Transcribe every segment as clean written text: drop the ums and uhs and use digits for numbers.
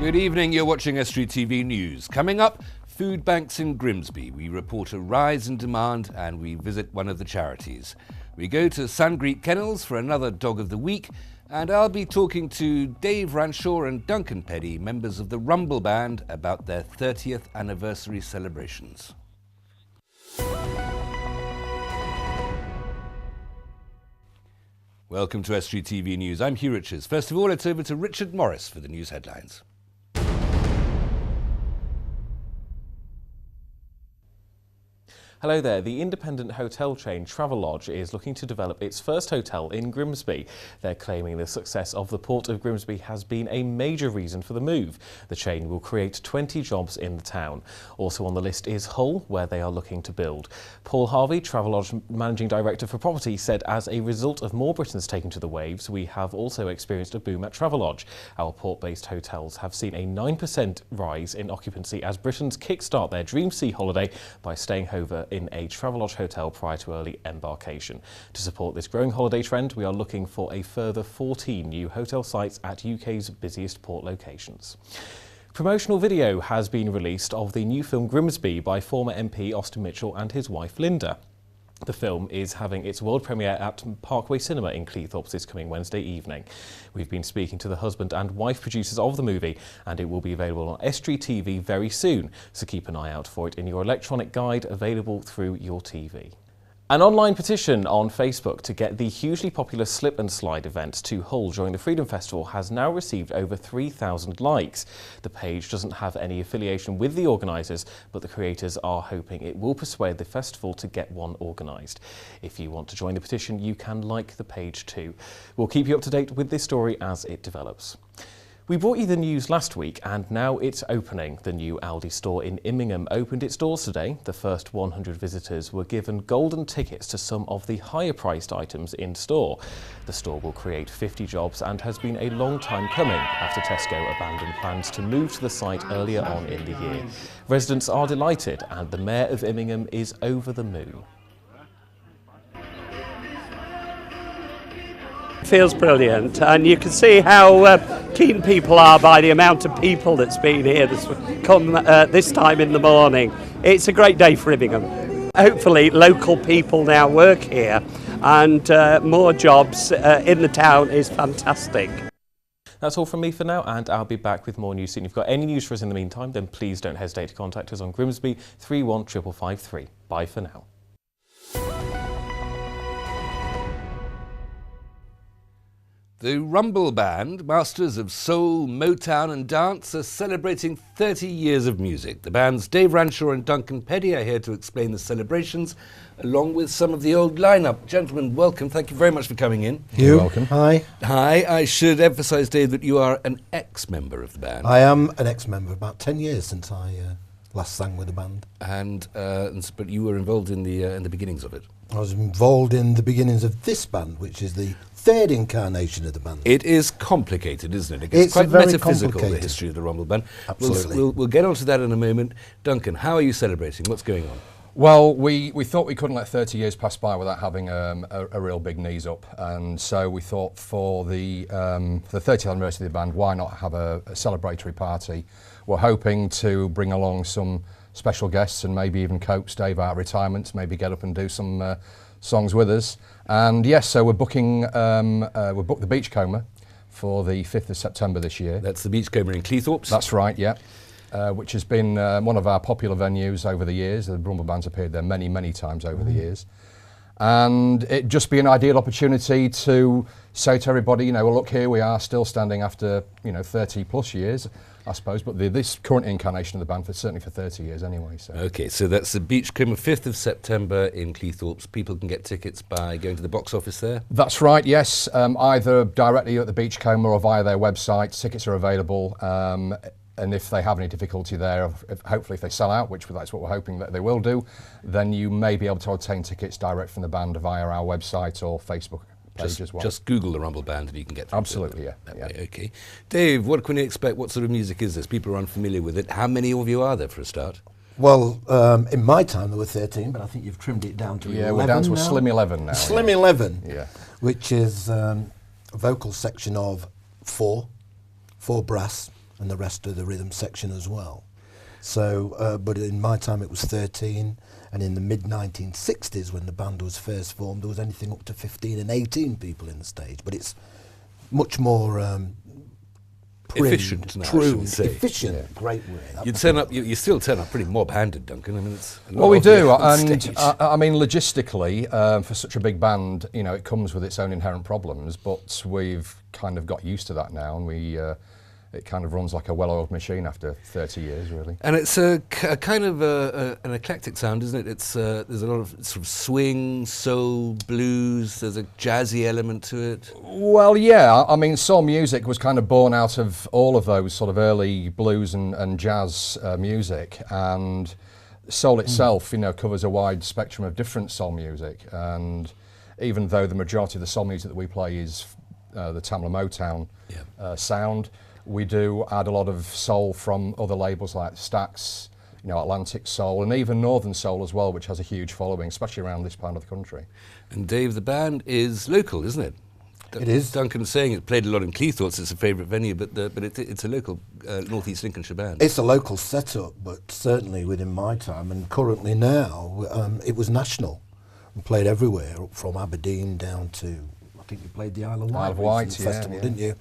Good evening, you're watching Estuary TV News. Coming up, food banks in Grimsby. We report a rise in demand and we visit one of the charities. We go to Sangreet Kennels for another Dog of the Week, and I'll be talking to Dave Ranshaw and Duncan Peddy, members of the Rumble Band, about their 30th anniversary celebrations. Welcome to Estuary TV News. I'm Hugh Richards. First of all, it's over to Richard Morris for the news headlines. Hello there. The independent hotel chain Travelodge is looking to develop its first hotel in Grimsby. They're claiming the success of the Port of Grimsby has been a major reason for the move. The chain will create 20 jobs in the town. Also on the list is Hull, where they are looking to build. Paul Harvey, Travelodge Managing Director for Property, said as a result of more Britons taking to the waves, we have also experienced a boom at Travelodge. Our port-based hotels have seen a 9% rise in occupancy as Britons kickstart their Dream Sea holiday by staying over in a Travelodge hotel prior to early embarkation. To support this growing holiday trend, we are looking for a further 14 new hotel sites at UK's busiest port locations. Promotional video has been released of the new film Grimsby by former MP Austin Mitchell and his wife Linda. The film is having its world premiere at Parkway Cinema in Cleethorpes this coming Wednesday evening. We've been speaking to the husband and wife producers of the movie, and it will be available on Estuary TV very soon, so keep an eye out for it in your electronic guide available through your TV. An online petition on Facebook to get the hugely popular Slip and Slide event to Hull during the Freedom Festival has now received over 3,000 likes. The page doesn't have any affiliation with the organisers, but the creators are hoping it will persuade the festival to get one organised. If you want to join the petition, you can like the page too. We'll keep you up to date with this story as it develops. We brought you the news last week and now it's opening. The new Aldi store in Immingham opened its doors today. The first 100 visitors were given golden tickets to some of the higher priced items in store. The store will create 50 jobs and has been a long time coming after Tesco abandoned plans to move to the site earlier on in the year. Residents are delighted and the Mayor of Immingham is over the moon. Feels brilliant, and you can see how keen people are by the amount of people that's been here this time in the morning. It's a great day for Immingham. Hopefully local people now work here and more jobs in the town is fantastic. That's all from me for now, and I'll be back with more news soon. If you've got any news for us in the meantime, then please don't hesitate to contact us on Grimsby 31553. Bye for now. The Rumble Band, masters of soul, Motown and dance, are celebrating 30 years of music. The band's Dave Ranshaw and Duncan Peddy are here to explain the celebrations, along with some of the old lineup. Gentlemen, welcome. Thank you very much for coming in. You're welcome. Hi. Hi. I should emphasise, Dave, that you are an ex-member of the band. I am an ex-member. About 10 years since I last sang with the band. But you were involved in the beginnings of it. I was involved in the beginnings of this band, which is the third incarnation of the band. It is complicated, isn't it? It's quite very metaphysical, the history of the Rumble Band. Absolutely. We'll get onto that in a moment. Duncan, how are you celebrating? What's going on? Well, we thought we couldn't let 30 years pass by without having a real big knees up, and so we thought for the 30th anniversary of the band, why not have a celebratory party? We're hoping to bring along some special guests and maybe even coax Dave out of retirement, maybe get up and do some songs with us. And yes, so we're booked the Beachcomber for the 5th of September this year. That's the Beachcomber in Cleethorpes? That's right, yeah. Which has been one of our popular venues over the years. The Rumble Band's appeared there many, many times over the years. And it'd just be an ideal opportunity to say to everybody, you know, well, look, here we are still standing after, 30 plus years, I suppose, but this current incarnation of the band, certainly for 30 years anyway. So. Okay, so that's the Beachcomber, 5th of September in Cleethorpes. People can get tickets by going to the box office there? That's right, yes. Either directly at the Beachcomber or via their website. Tickets are available. And if they have any difficulty there, hopefully if they sell out, which that's what we're hoping that they will do, then you may be able to obtain tickets direct from the band via our website or Facebook page as well. Just Google the Rumble Band and you can get through. Absolutely, yeah. Okay. Dave, what can we expect? What sort of music is this? People are unfamiliar with it. How many of you are there for a start? Well, in my time there were 13, but I think you've trimmed it down to 11 Yeah, we're down to now. a slim 11 now. Slim 11, yeah. Which is a vocal section of four brass, and the rest of the rhythm section as well. So, but in my time it was 13, and in the mid-1960s when the band was first formed, there was anything up to 15 and 18 people in the stage. But it's much more prim, efficient now, true, shall we say. efficient, Yeah. great word. You'd turn up. You still turn up pretty mob-handed, Duncan. I mean, it's a lot Well, we of you do, on and stage. I mean, logistically, for such a big band, you know, it comes with its own inherent problems. But we've kind of got used to that now, and it kind of runs like a well-oiled machine after 30 years, really. And it's a kind of an eclectic sound, isn't it? It's there's a lot of sort of swing, soul, blues. There's a jazzy element to it. Well, yeah, I mean, soul music was kind of born out of all of those sort of early blues and jazz music, and soul itself, you know, covers a wide spectrum of different soul music. And even though the majority of the soul music that we play is the Tamla Motown sound, we do add a lot of soul from other labels like Stax, you know, Atlantic Soul, and even Northern Soul as well, which has a huge following, especially around this part of the country. And Dave, the band is local, isn't it? It is. Duncan's saying it played a lot in Cleethorpes. It's a favourite venue, but it's a local North East Lincolnshire band. It's a local setup, but certainly within my time and currently now, it was national. We played everywhere, up from Aberdeen down to, I think you played the Isle of Wight. Isle of Wight, recent yeah, festival, yeah. didn't you?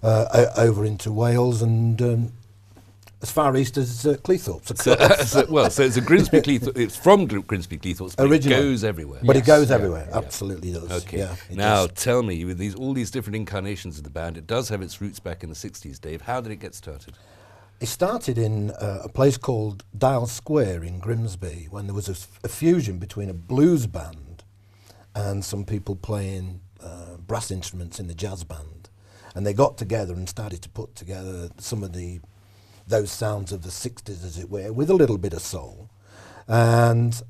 Over into Wales and as far east as Cleethorpes. Of course. So it's a Grimsby Cleethorpes. It's from Grimsby Cleethorpes, but Originally. it goes everywhere. But it Yes, goes yeah, everywhere, yeah. absolutely does. Okay. Yeah, it Now does. tell me, with all these different incarnations of the band, it does have its roots back in the 60s, Dave. How did it get started? It started in a place called Dial Square in Grimsby when there was a fusion between a blues band and some people playing brass instruments in the jazz band. And they got together and started to put together some of those sounds of the 60s, as it were, with a little bit of soul. And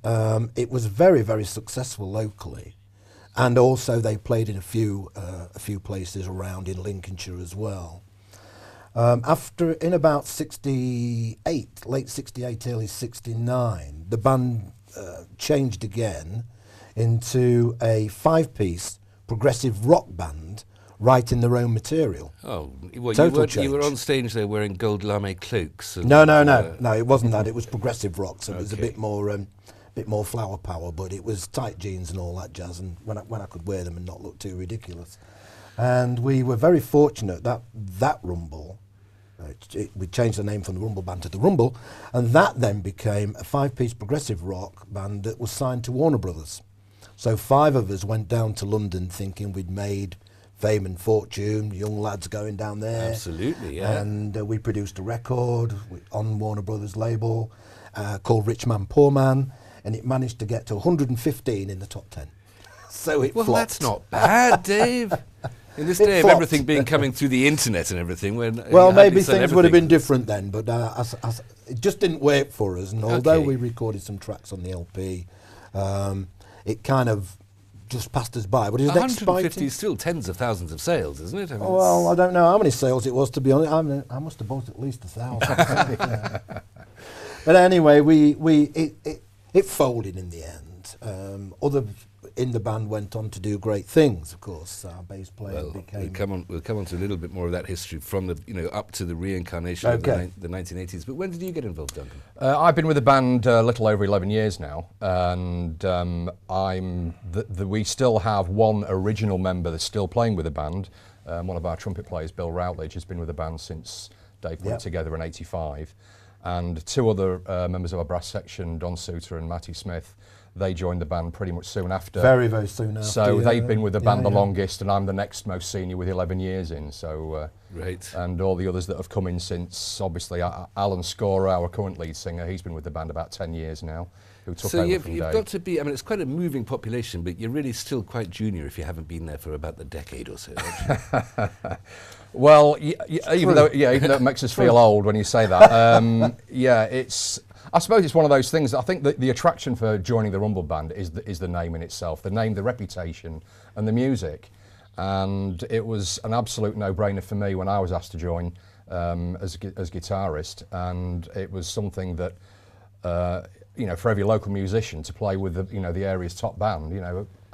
it was very, very successful locally. And also they played in a few places around in Lincolnshire as well. In about 68, late 68, early 69, the band changed again into a 5-piece progressive rock band, writing their own material. Oh, well, Total you were change. on stage there wearing gold lame cloaks. And, No, it wasn't that. It was progressive rock, so it was a Okay. bit more flower power, but it was tight jeans and all that jazz, and when I could wear them and not look too ridiculous. And we were very fortunate that Rumble, we changed the name from the Rumble Band to the Rumble, and that then became a 5-piece progressive rock band that was signed to Warner Brothers. So 5 of us went down to London thinking we'd made fame and fortune, young lads going down there. Absolutely, yeah. And we produced a record on Warner Brothers label called Rich Man, Poor Man, and it managed to get to 115 in the top 10. So it Well, flopped. that's not bad, Dave. In this It day of flopped. everything being coming through the internet and everything, when Well, you hardly maybe sell things would have everything. been different then, but it just didn't work for us. And although Okay. we recorded some tracks on the LP, it kind of just passed us by. But is it 150 exciting? is still tens of thousands of sales, isn't it? I mean, Well, I don't know how many sales it was, to be honest. I must have bought at least 1,000. Yeah. But anyway, it folded in the end. Others in the band went on to do great things. Of course, our bass player well, became. we'll come on to a little bit more of that history from the up to the reincarnation of Okay. the 1980s. But when did you get involved, Duncan? I've been with the band a little over 11 years now, and we still have one original member that's still playing with the band. One of our trumpet players, Bill Routledge, has been with the band since Dave put it together in '85. And 2 other members of our brass section, Don Souter and Matty Smith, they joined the band pretty much soon after. Very, very soon after. So yeah. they've been with the band Yeah, the yeah. longest, and I'm the next most senior with 11 years in. So, Right. and all the others that have come in since, obviously, Alan Scorer, our current lead singer, he's been with the band about 10 years now, who took So over you've from Dave. got to be, I mean, it's quite a moving population, but you're really still quite junior if you haven't been there for about the decade or so, aren't you? Well, even though it makes us feel old when you say that, I suppose it's one of those things. I think that the attraction for joining the Rumble Band is the name in itself, the name, the reputation, and the music. And it was an absolute no-brainer for me when I was asked to join as guitarist, and it was something that for every local musician to play with the area's top band,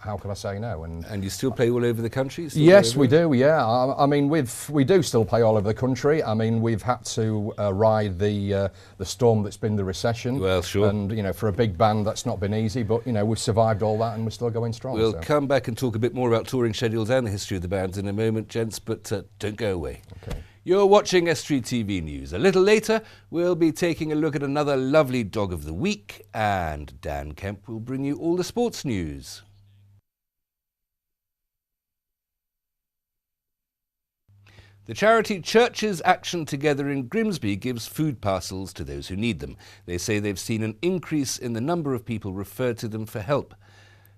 how could I say no? And you still play all over the country? Yes, we do. Yeah, I mean, we do still play all over the country. I mean, we've had to ride the storm that's been the recession. Well, sure. And you know, for a big band, that's not been easy. But you know, we've survived all that, and we're still going strong. We'll come back and talk a bit more about touring schedules and the history of the bands in a moment, gents. But don't go away. Okay. You're watching Estuary TV News. A little later, we'll be taking a look at another lovely Dog of the Week, and Dan Kemp will bring you all the sports news. The charity Churches Action Together in Grimsby gives food parcels to those who need them. They say they've seen an increase in the number of people referred to them for help.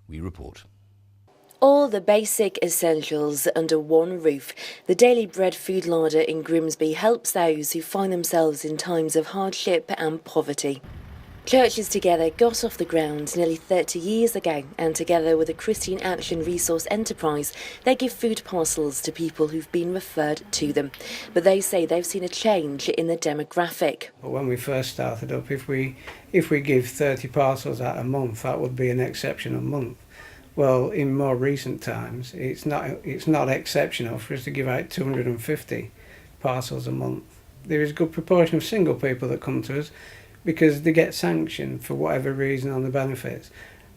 We report. All the basic essentials under one roof. The Daily Bread food larder in Grimsby helps those who find themselves in times of hardship and poverty. Churches Together got off the ground nearly 30 years ago, and together with a Christian Action Resource Enterprise, they give food parcels to people who've been referred to them. But they say they've seen a change in the demographic. When we first started up, if we give 30 parcels out a month, that would be an exceptional month. Well, in more recent times, it's not exceptional for us to give out 250 parcels a month. There is a good proportion of single people that come to us because they get sanctioned for whatever reason on the benefits.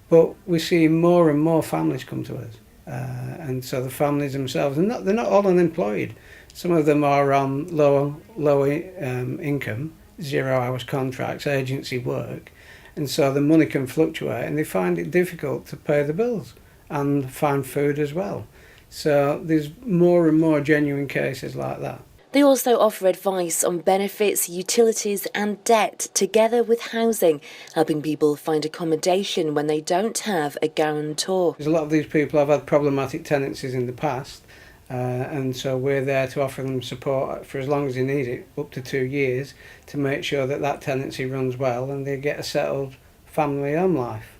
But we see more and more families come to us, and so the families themselves, they're not all unemployed. Some of them are on low income, 0 hours contracts, agency work. And so the money can fluctuate, and they find it difficult to pay the bills and find food as well. So there's more and more genuine cases like that. They also offer advice on benefits, utilities and debt, together with housing, helping people find accommodation when they don't have a guarantor. A lot of these people have had problematic tenancies in the past, and so we're there to offer them support for as long as they need it, up to 2 years, to make sure that that tenancy runs well and they get a settled family home life.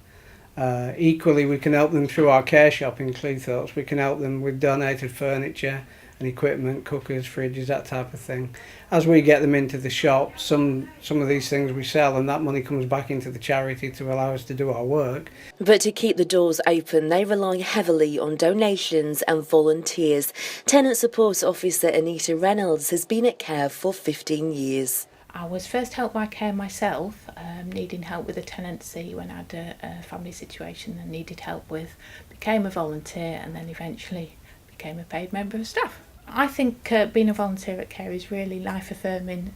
Equally, we can help them through our care shop in Cleethorpes. We can help them with donated furniture and equipment, cookers, fridges, that type of thing. As we get them into the shop, some of these things we sell, and that money comes back into the charity to allow us to do our work. But to keep the doors open, they rely heavily on donations and volunteers. Tenant Support Officer Anita Reynolds has been at Care for 15 years. I was first helped by Care myself, needing help with a tenancy when I had a family situation and needed help with. Became a volunteer and then eventually became a paid member of staff. I think being a volunteer at Care is really life-affirming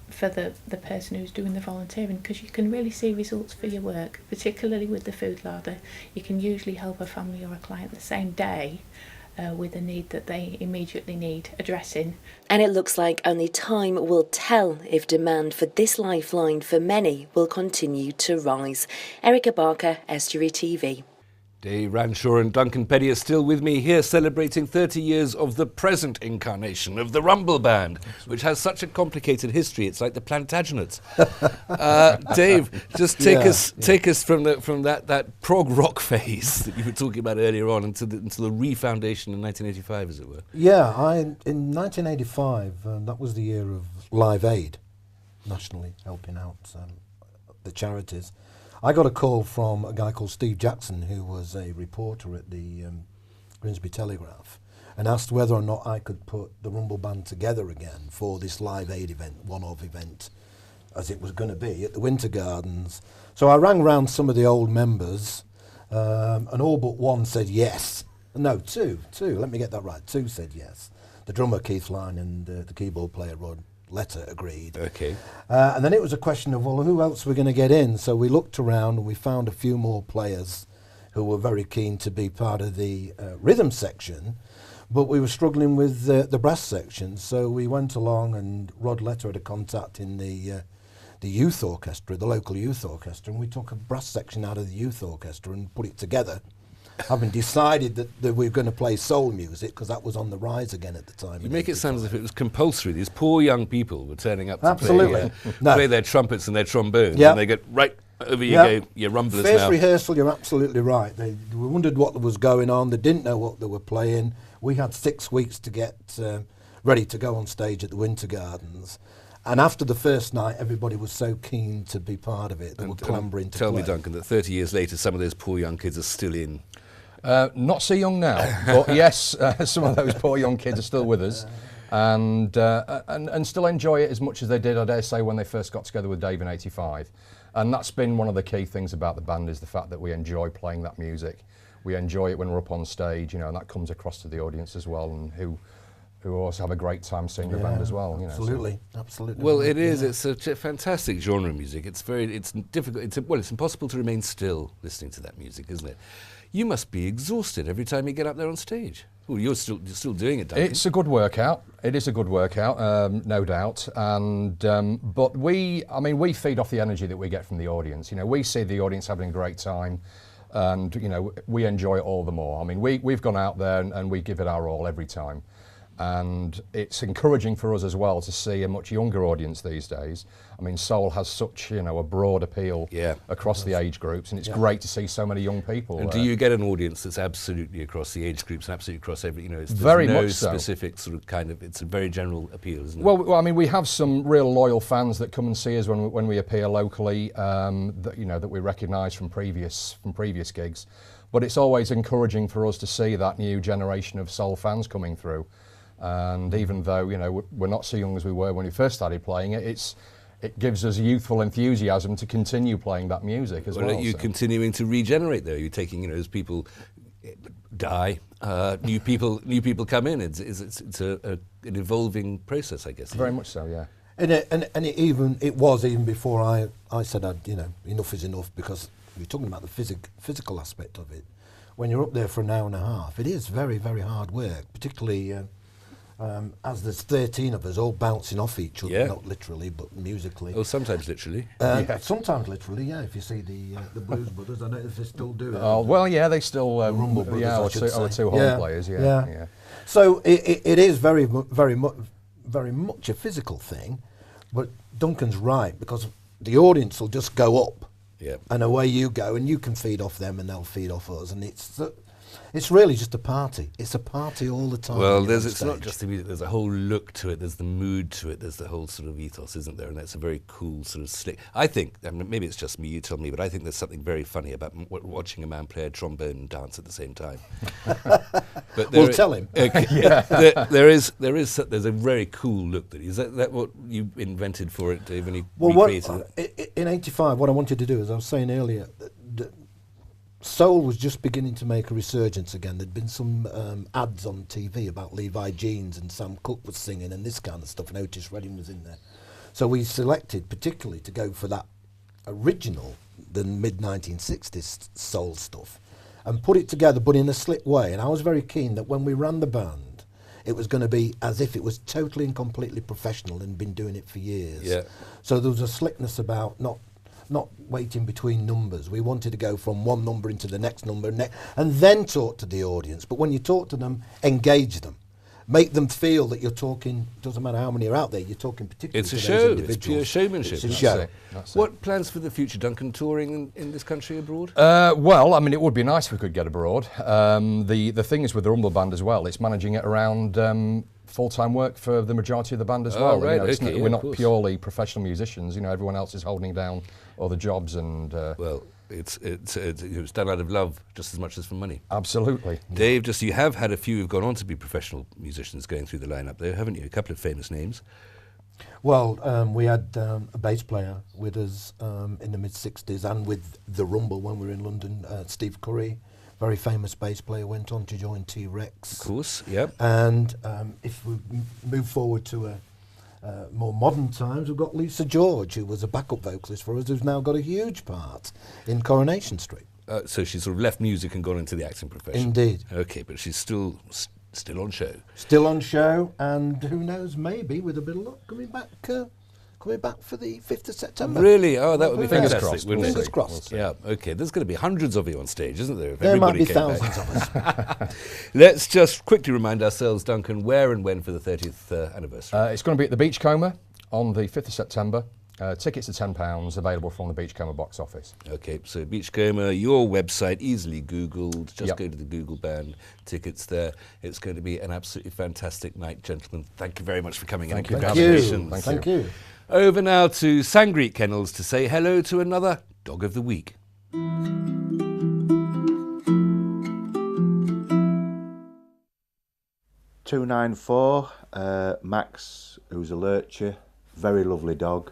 for the person who's doing the volunteering, because you can really see results for your work, particularly with the food larder. You can usually help a family or a client the same day with a need that they immediately need addressing. And it looks like only time will tell if demand for this lifeline for many will continue to rise. Erica Barker, Estuary TV. Dave Ranshaw and Duncan Petty are still with me here, celebrating 30 years of the present incarnation of the Rumble Band, which has such a complicated history. It's like the Plantagenets. Dave, just take us from that prog rock phase that you were talking about earlier on into the refoundation in 1985, as it were. Yeah, in 1985, that was the year of Live Aid, nationally helping out the charities. I got a call from a guy called Steve Jackson, who was a reporter at the Grimsby Telegraph, and asked whether or not I could put the Rumble Band together again for this Live Aid event, one-off event, as it was going to be at the Winter Gardens. So I rang round some of the old members, and all but one said yes. No, two, let me get that right. Two said yes. The drummer, Keith Line, and the keyboard player, Rod Letter, agreed. Okay. And then it was a question of, well, who else we're going to get in? So we looked around and we found a few more players who were very keen to be part of the rhythm section, but we were struggling with the brass section. So we went along, and Rod Letter had a contact in the youth orchestra, the local youth orchestra, and we took a brass section out of the youth orchestra and put it together, having decided that we were going to play soul music, because that was on the rise again at the time. You make it sound as if it was compulsory. These poor young people were turning up to Absolutely. play their trumpets and their trombones, Yep. and they get right over you Yep. go, your rumblers First now. rehearsal, you're absolutely right. They wondered what was going on. They didn't know what they were playing. We had 6 weeks to get ready to go on stage at the Winter Gardens. And after the first night, everybody was so keen to be part of it. They were clambering to Tell play. me, Duncan, that 30 years later, some of those poor young kids are still in Not so young now, but yes, some of those poor young kids are still with us, and still enjoy it as much as they did, I dare say, when they first got together with Dave in '85. And that's been one of the key things about the band, is the fact that we enjoy playing that music. We enjoy it when we're up on stage, you know, and that comes across to the audience as well, and who also have a great time seeing the band as well. You know, absolutely, absolutely. Well, it is. It's such a fantastic genre of music. It's difficult. It's impossible to remain still listening to that music, isn't it? You must be exhausted every time you get up there on stage. Well, you're still doing it, Duncan. It's a good workout. It is a good workout, no doubt. And but we feed off the energy that we get from the audience. You know, we see the audience having a great time, and you know, we enjoy it all the more. I mean, we've gone out there and we give it our all every time. And it's encouraging for us as well to see a much younger audience these days. I mean, soul has such, you know, a broad appeal across the age groups, and it's great to see so many young people. And do you get an audience that's absolutely across the age groups and absolutely across every, you know, it's very no much so. Specific sort of kind of, it's a very general appeal, isn't it? Well, I mean, we have some real loyal fans that come and see us when we appear locally, that, you know, that we recognise from previous gigs. But it's always encouraging for us to see that new generation of soul fans coming through. And even though, you know, we're not so young as we were when we first started playing it, it gives us youthful enthusiasm to continue playing that music as well. Are you continuing to regenerate, though? You're taking, you know, as people die, new people come in. It's an evolving process, I guess. Very much so, yeah. And it was even before I said, you know, enough is enough, because we're talking about the physical aspect of it. When you're up there for an hour and a half, it is very, very hard work, particularly as there's 13 of us all bouncing off each other, not literally, but musically. Oh, sometimes literally. Sometimes literally, yeah. If you see the Blues Brothers, I don't know if they still do it. Oh well, yeah, they still Rumble Brothers, our two home players, yeah. So it is very much a physical thing, but Duncan's right, because the audience will just go up, and away you go, and you can feed off them, and they'll feed off us, and it's really just a party. It's a party all the time. Well, it's not just the music. There's a whole look to it. There's the mood to it. There's the whole sort of ethos, isn't there? And that's a very cool sort of slick. I think, I mean, maybe it's just me, you tell me, but I think there's something very funny about watching a man play a trombone and dance at the same time. But we'll tell him. There's a very cool look. Is that what you invented for it, Dave, when you recreated it? In '85, what I wanted to do, as I was saying earlier, soul was just beginning to make a resurgence again. There'd been some ads on TV about Levi jeans, and Sam Cooke was singing and this kind of stuff, and Otis Redding was in there. So we selected particularly to go for that original, the mid-1960s soul stuff, and put it together, but in a slick way. And I was very keen that when we ran the band, it was going to be as if it was totally and completely professional and been doing it for years. Yeah. So there was a slickness about not waiting between numbers. We wanted to go from one number into the next number and then talk to the audience. But when you talk to them, engage them. Make them feel that you're talking, doesn't matter how many are out there, you're talking particularly it's to a those show. individuals. It's pure showmanship. It's a show. That's What plans for the future, Duncan? Touring in this country, abroad? Well, I mean, it would be nice if we could get abroad. The thing is with the Rumble Band as well, it's managing it around full-time work for the majority of the band as well. Right, you know, we're not course. Purely professional musicians. You know, everyone else is holding down other jobs and. Well, it's done out of love just as much as for money. Absolutely. Dave, you have had a few who've gone on to be professional musicians going through the lineup there, haven't you? A couple of famous names. Well, we had a bass player with us in the mid-60s, and with the Rumble when we were in London, Steve Curry, very famous bass player, went on to join T-Rex. Of course, yeah. And if we move forward to more modern times, we've got Lisa George, who was a backup vocalist for us, who's now got a huge part in Coronation Street. So she's sort of left music and gone into the acting profession. Indeed. Okay, but she's still on show. Still on show, and who knows, maybe with a bit of luck, coming back for the 5th of September. Really? Oh, that would be Fingers fantastic, crossed, wouldn't it? Fingers crossed. Yeah, okay. There's going to be hundreds of you on stage, isn't there? If There might everybody be came thousands back. of us. Let's just quickly remind ourselves, Duncan, where and when for the 30th anniversary? It's going to be at the Beachcomber on the 5th of September. Tickets are £10, available from the Beachcomber box office. Okay, so Beachcomber, your website, easily Googled. Just go to the Google band, tickets there. It's going to be an absolutely fantastic night, gentlemen. Thank you very much for coming in. Thank you. Congratulations. Thank you. Over now to Sangreet Kennels to say hello to another Dog of the Week. 294, Max, who's a lurcher, very lovely dog.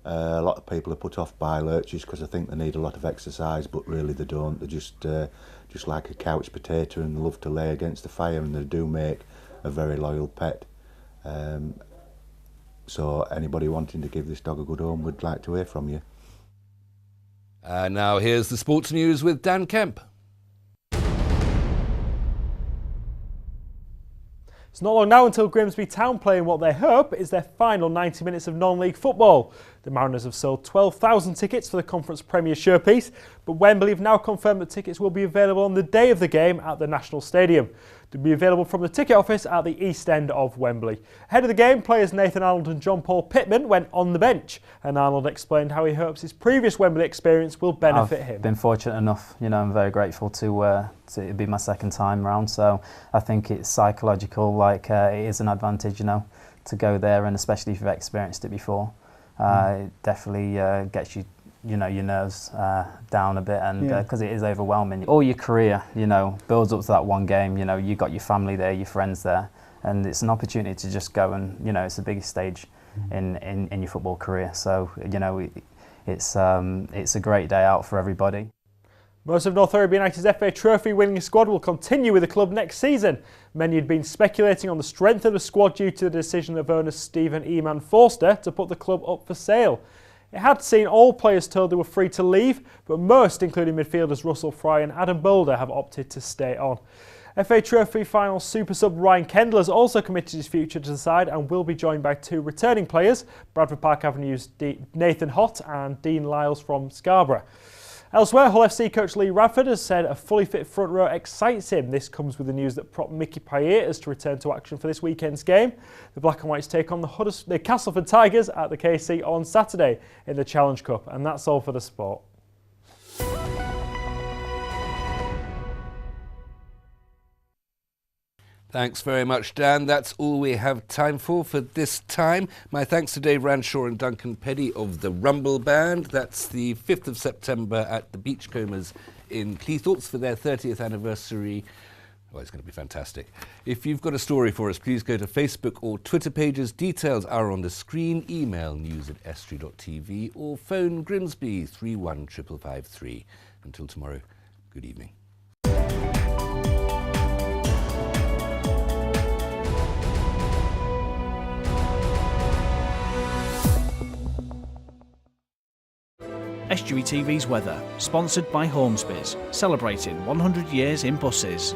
A lot of people are put off by lurchers because I think they need a lot of exercise, but really they don't. They're just like a couch potato, and they love to lay against the fire, and they do make a very loyal pet. So anybody wanting to give this dog a good home would like to hear from you. And now here's the sports news with Dan Kemp. It's not long now until Grimsby Town play in what they hope is their final 90 minutes of non-league football. The Mariners have sold 12,000 tickets for the Conference Premier showpiece, but Wembley have now confirmed that tickets will be available on the day of the game at the National Stadium. They'll be available from the ticket office at the east end of Wembley. Ahead of the game, players Nathan Arnold and John Paul Pittman went on the bench, and Arnold explained how he hopes his previous Wembley experience will benefit him. I've been fortunate enough, I'm very grateful to be my second time round, so I think it's psychological, it is an advantage, to go there, and especially if you've experienced it before. It definitely gets you, your nerves down a bit, and because it is overwhelming. All your career, builds up to that one game. You've got your family there, your friends there, and it's an opportunity to just go and, it's the biggest stage in your football career. So, it's a great day out for everybody. Most of North Arabian United's FA Trophy winning squad will continue with the club next season. Many had been speculating on the strength of the squad due to the decision of owner Stephen Eman Forster to put the club up for sale. It had seen all players told they were free to leave, but most, including midfielders Russell Fry and Adam Boulder, have opted to stay on. FA Trophy final super sub Ryan Kendall has also committed his future to the side and will be joined by two returning players, Bradford Park Avenue's Nathan Hott and Dean Lyles from Scarborough. Elsewhere, Hull FC coach Lee Radford has said a fully fit front row excites him. This comes with the news that prop Mickey Payet is to return to action for this weekend's game. The Black and Whites take on the Castleford Tigers at the KC on Saturday in the Challenge Cup. And that's all for the sport. Thanks very much, Dan. That's all we have time for this time. My thanks to Dave Ranshaw and Duncan Peddy of the Rumble Band. That's the 5th of September at the Beachcombers in Cleethorpes for their 30th anniversary. Oh, it's going to be fantastic. If you've got a story for us, please go to Facebook or Twitter pages. Details are on the screen. Email news@estuary.tv or phone Grimsby 31553. Until tomorrow, good evening. Estuary TV's weather, sponsored by Hornsby's, celebrating 100 years in buses.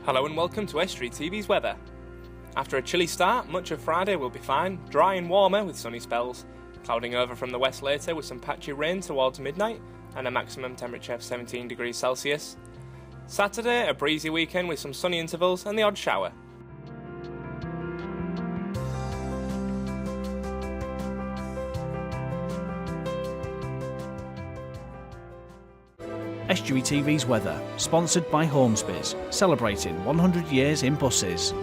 Hello and welcome to Estuary TV's weather. After a chilly start, much of Friday will be fine, dry and warmer with sunny spells, clouding over from the west later with some patchy rain towards midnight and a maximum temperature of 17 degrees Celsius. Saturday, a breezy weekend with some sunny intervals and the odd shower. Estuary TV's weather, sponsored by Hornsby's, celebrating 100 years in buses.